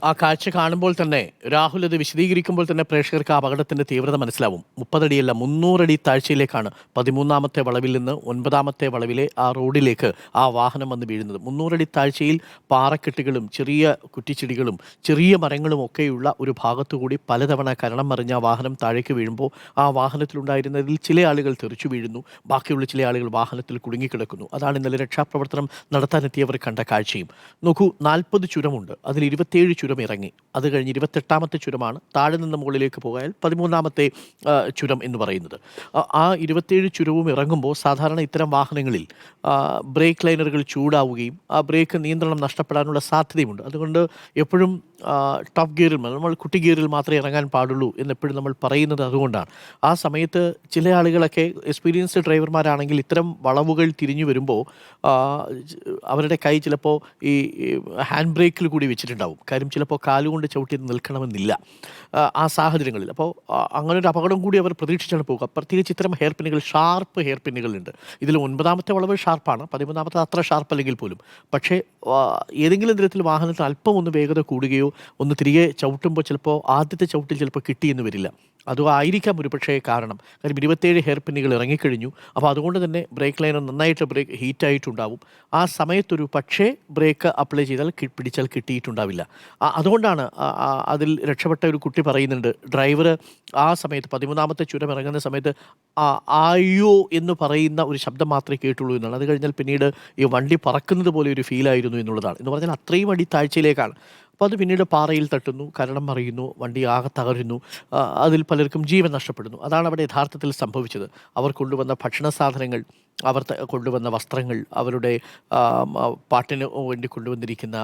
ആ കാഴ്ച കാണുമ്പോൾ തന്നെ രാഹുൽ അത് വിശദീകരിക്കുമ്പോൾ തന്നെ പ്രേക്ഷകർക്ക് ആ അപകടത്തിന്റെ തീവ്രത മനസ്സിലാവും. 30 അടിയല്ല 300 അടി താഴ്ചയിലേക്കാണ് 13ാമത്തെ വളവിൽ നിന്ന് 9ാമത്തെ വളവിലെ ആ റോഡിലേക്ക് ആ വാഹനം വന്ന് വീഴുന്നത്. 300 അടി താഴ്ചയിൽ പാറക്കെട്ടുകളും ചെറിയ കുറ്റിച്ചെടികളും ചെറിയ മരങ്ങളും ഒക്കെയുള്ള ഒരു ഭാഗത്തുകൂടി പലതവണ കരണം മറിഞ്ഞ ആ വാഹനം താഴേക്ക് വീഴുമ്പോൾ ആ വാഹനത്തിലുണ്ടായിരുന്നതിൽ ചില ആളുകൾ തെറിച്ചു വീഴുന്നു, ബാക്കിയുള്ള ചില ആളുകൾ വാഹനത്തിൽ കുടുങ്ങിക്കിടക്കുന്നു. അതാണ് ഇന്നലെ രക്ഷാപ്രവർത്തനം നടത്താനെത്തിയവർ കണ്ട കാഴ്ചയും. നോക്കൂ, 40 ചുരമുണ്ട്, അതിൽ 27 ചുരം ഇറങ്ങി. അത് കഴിഞ്ഞ് 28ാമത്തെ ചുരമാണ് താഴെ നിന്ന് മുകളിലേക്ക് പോയാൽ 13ാമത്തെ ചുരം എന്ന് പറയുന്നത്. ആ 27 ചുരവും ഇറങ്ങുമ്പോൾ സാധാരണ ഇത്തരം വാഹനങ്ങളിൽ ബ്രേക്ക് ലൈനറുകൾ ചൂടാവുകയും ആ ബ്രേക്ക് നിയന്ത്രണം നഷ്ടപ്പെടാനുള്ള സാധ്യതയുമുണ്ട്. അതുകൊണ്ട് എപ്പോഴും ടോപ്പ് ഗിയറിൽ നമ്മൾ കുട്ടി ഗിയറിൽ മാത്രമേ ഇറങ്ങാൻ പാടുള്ളൂ എന്നെപ്പോഴും നമ്മൾ പറയുന്നത് അതുകൊണ്ടാണ്. ആ സമയത്ത് ചില ആളുകളൊക്കെ എക്സ്പീരിയൻസ്ഡ് ഡ്രൈവർമാരാണെങ്കിൽ ഇത്തരം വളവുകൾ തിരിഞ്ഞു വരുമ്പോൾ അവരുടെ കൈ ചിലപ്പോൾ ഈ ഹാൻഡ് ബ്രേക്കിൽ കൂടി വെച്ചിട്ടുണ്ടാവും. കാര്യം ചിലപ്പോൾ കാലുകൊണ്ട് ചവിട്ടി നിൽക്കണമെന്നില്ല ആ സാഹചര്യങ്ങളിൽ. അപ്പോൾ അങ്ങനെ ഒരു അപകടം കൂടി അവർ പ്രതീക്ഷിച്ചാണ് പോകുക. പ്രത്യേകിച്ച് ഇത്തരം ഹെയർ പിന്നുകൾ, ഷാർപ്പ് ഹെയർ പിന്നുകളുണ്ട്. ഇതിൽ 9ാമത്തെ വളവ് ഷാർപ്പാണ്, 13ാമത്തെ അത്ര ഷാർപ്പ് അല്ലെങ്കിൽ പോലും. പക്ഷേ ഏതെങ്കിലും തരത്തിൽ വാഹനത്തിൽ അല്പം ഒന്ന് വേഗത കൂടുകയോ ഒന്ന് തിരികെ ചവിട്ടുമ്പോൾ ചിലപ്പോൾ ആദ്യത്തെ ചവിട്ടിൽ ചിലപ്പോൾ കിട്ടിയെന്ന് വരില്ല. അതും ആയിരിക്കാം ഒരു പക്ഷേ കാരണം. കാര്യം 27 ഹെയർ പിന്നുകൾ ഇറങ്ങിക്കഴിഞ്ഞു. അപ്പോൾ അതുകൊണ്ട് തന്നെ ബ്രേക്ക് ലൈനർ നന്നായിട്ട് ബ്രേക്ക് ഹീറ്റായിട്ടുണ്ടാവും. ആ സമയത്തൊരു പക്ഷേ ബ്രേക്ക് അപ്ലൈ ചെയ്താൽ പിടിച്ചാൽ കിട്ടിയിട്ടുണ്ടാവില്ല. അതുകൊണ്ടാണ് അതിൽ രക്ഷപ്പെട്ട ഒരു കുട്ടി പറയുന്നുണ്ട്, ഡ്രൈവർ ആ സമയത്ത് 13ാമത്തെ ചുരം ഇറങ്ങുന്ന സമയത്ത് ആയോ എന്ന് പറയുന്ന ഒരു ശബ്ദം മാത്രമേ കേട്ടുള്ളൂ എന്നാണ്. അത് കഴിഞ്ഞാൽ പിന്നീട് ഈ വണ്ടി പറക്കുന്നത് പോലെ ഒരു ഫീലായിരുന്നു എന്നുള്ളതാണ്. എന്ന് പറഞ്ഞാൽ അത്രയും അടി താഴ്ചയിലേക്കാണ്. അപ്പോൾ അത് പിന്നീട് പാറയിൽ തട്ടുന്നു, കരണം മറിയുന്നു, വണ്ടി ആകെ തകരുന്നു, അതിൽ പലർക്കും ജീവൻ നഷ്ടപ്പെടുന്നു. അതാണ് അവിടെ യഥാർത്ഥത്തിൽ സംഭവിച്ചത്. അവർ കൊണ്ടുവന്ന ഭക്ഷണ സാധനങ്ങൾ, അവർ കൊണ്ടുവന്ന വസ്ത്രങ്ങൾ, അവരുടെ പാട്ടിന് വേണ്ടി കൊണ്ടുവന്നിരിക്കുന്ന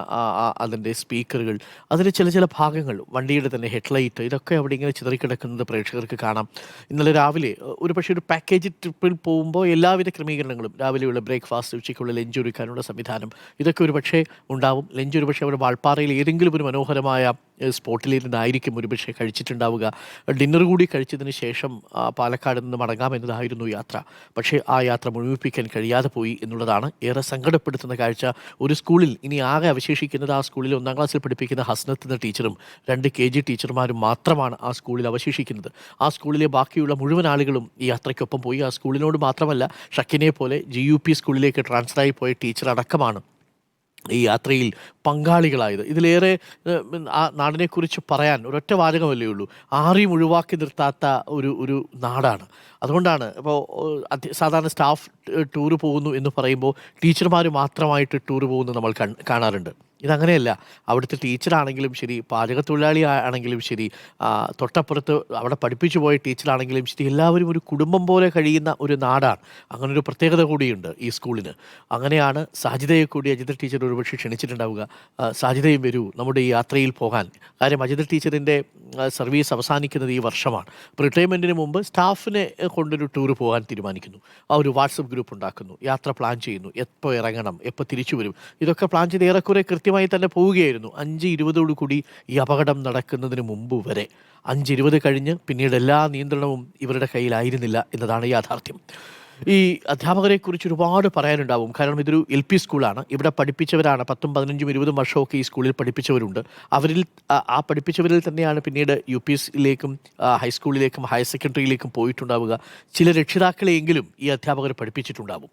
അതിൻ്റെ സ്പീക്കറുകൾ, അതിൻ്റെ ചില ഭാഗങ്ങൾ, വണ്ടിയുടെ തന്നെ ഹെഡ്ലൈറ്റ്, ഇതൊക്കെ അവിടെ ഇങ്ങനെ ചിതറിക്കിടക്കുന്നത് പ്രേക്ഷകർക്ക് കാണാം. ഇന്നലെ രാവിലെ ഒരു പക്ഷേ ഒരു പാക്കേജ് ട്രിപ്പിൽ പോകുമ്പോൾ എല്ലാവിധ ക്രമീകരണങ്ങളും, രാവിലെയുള്ള ബ്രേക്ക്ഫാസ്റ്റ്, ഉച്ചയ്ക്കുള്ള ലഞ്ച് ഒരുക്കാനുള്ള സംവിധാനം, ഇതൊക്കെ ഒരു പക്ഷേ ഉണ്ടാവും. ലഞ്ച് ഒരു പക്ഷേ അവിടെ വാൾപ്പാറയിൽ ഏതെങ്കിലും ഒരു മനോഹരമായ സ്പോട്ടിലിരുന്നായിരിക്കും ഒരുപക്ഷെ കഴിച്ചിട്ടുണ്ടാവുക. ഡിന്നർ കൂടി കഴിച്ചതിന് ശേഷം പാലക്കാട് നിന്ന് മടങ്ങാമെന്നതായിരുന്നു യാത്ര. പക്ഷേ ആ യാത്ര മുഴുമിപ്പിക്കാൻ കഴിയാതെ പോയി എന്നുള്ളതാണ് ഏറെ സങ്കടപ്പെടുത്തുന്ന കാഴ്ച. ഒരു സ്കൂളിൽ ഇനി ആകെ അവശേഷിക്കുന്നത്, ആ സ്കൂളിൽ 1ാം ക്ലാസ്സിൽ പഠിപ്പിക്കുന്ന ഹസ്നത്ത് എന്ന ടീച്ചറും 2 KG ടീച്ചർമാരും മാത്രമാണ് ആ സ്കൂളിൽ അവശേഷിക്കുന്നത്. ആ സ്കൂളിലെ ബാക്കിയുള്ള മുഴുവൻ ആളുകളും ഈ യാത്രയ്ക്കൊപ്പം പോയി. ആ സ്കൂളിനോട് മാത്രമല്ല, ഷക്കിനെ പോലെ GUP സ്കൂളിലേക്ക് ട്രാൻസ്ഫറായി പോയ ടീച്ചർ അടക്കമാണ് ഈ യാത്രയിൽ പങ്കാളികളായത്. ഇതിലേറെ ആ നാടിനെക്കുറിച്ച് പറയാൻ ഒരൊറ്റ വാചകമല്ലേ ഉള്ളൂ. ആരെയും ഒഴിവാക്കി നിർത്താത്ത ഒരു നാടാണ്. അതുകൊണ്ടാണ് ഇപ്പോൾ സാധാരണ സ്റ്റാഫ് ടൂറ് പോകുന്നു എന്ന് പറയുമ്പോൾ ടീച്ചർമാർ മാത്രമായിട്ട് ടൂറ് പോകുന്നത് നമ്മൾ കാണാറുണ്ട്. ഇതങ്ങനെയല്ല. അവിടുത്തെ ടീച്ചറാണെങ്കിലും ശരി, പാചകത്തൊഴിലാളി ആണെങ്കിലും ശരി, തൊട്ടപ്പുറത്ത് അവിടെ പഠിപ്പിച്ചു പോയ ടീച്ചറാണെങ്കിലും ശരി, എല്ലാവരും ഒരു കുടുംബം പോലെ കഴിയുന്ന ഒരു നാടാണ്. അങ്ങനൊരു പ്രത്യേകത കൂടിയുണ്ട് ഈ സ്കൂളിന്. അങ്ങനെയാണ് സാജിദയെ കൂടി അജിത ടീച്ചർ ഒരുപക്ഷെ ക്ഷണിച്ചിട്ടുണ്ടാവുക. സാജിദയും വരൂ നമ്മുടെ ഈ യാത്രയിൽ പോകാൻ. കാര്യം അജിത ടീച്ചറിൻ്റെ സർവീസ് അവസാനിക്കുന്നത് ഈ വർഷമാണ്. റിട്ടയർമെൻറ്റിന് മുമ്പ് സ്റ്റാഫിനെ കൊണ്ടൊരു ടൂർ പോകാൻ തീരുമാനിക്കുന്നു. ആ ഒരു വാട്സപ്പ് ഗ്രൂപ്പ് ഉണ്ടാക്കുന്നു, യാത്ര പ്ലാൻ ചെയ്യുന്നു, എപ്പോൾ ഇറങ്ങണം, എപ്പോൾ തിരിച്ചു വരും, ഇതൊക്കെ പ്ലാൻ ചെയ്ത് ഏറെക്കുറെ കൃത്യമായി തന്നെ പോവുകയായിരുന്നു. 5:20 കൂടി ഈ അപകടം നടക്കുന്നതിന് മുമ്പ് വരെ. 5:20 കഴിഞ്ഞ് പിന്നീട് എല്ലാ നിയന്ത്രണവും ഇവരുടെ കയ്യിലായിരുന്നില്ല എന്നതാണ് യാഥാർത്ഥ്യം. ഈ അധ്യാപകരെക്കുറിച്ച് ഒരുപാട് പറയാനുണ്ടാവും. കാരണം ഇതൊരു LP സ്കൂളാണ്. ഇവിടെ പഠിപ്പിച്ചവരാണ് 10, 15, 20 വർഷമൊക്കെ ഈ സ്കൂളിൽ പഠിപ്പിച്ചവരുണ്ട്. അവരിൽ ആ പഠിപ്പിച്ചവരിൽ തന്നെയാണ് പിന്നീട് UPSയിലേക്കും ഹൈസ്കൂളിലേക്കും ഹയർ സെക്കൻഡറിയിലേക്കും പോയിട്ടുണ്ടാവുക. ചില രക്ഷിതാക്കളെയെങ്കിലും ഈ അധ്യാപകർ പഠിപ്പിച്ചിട്ടുണ്ടാവും.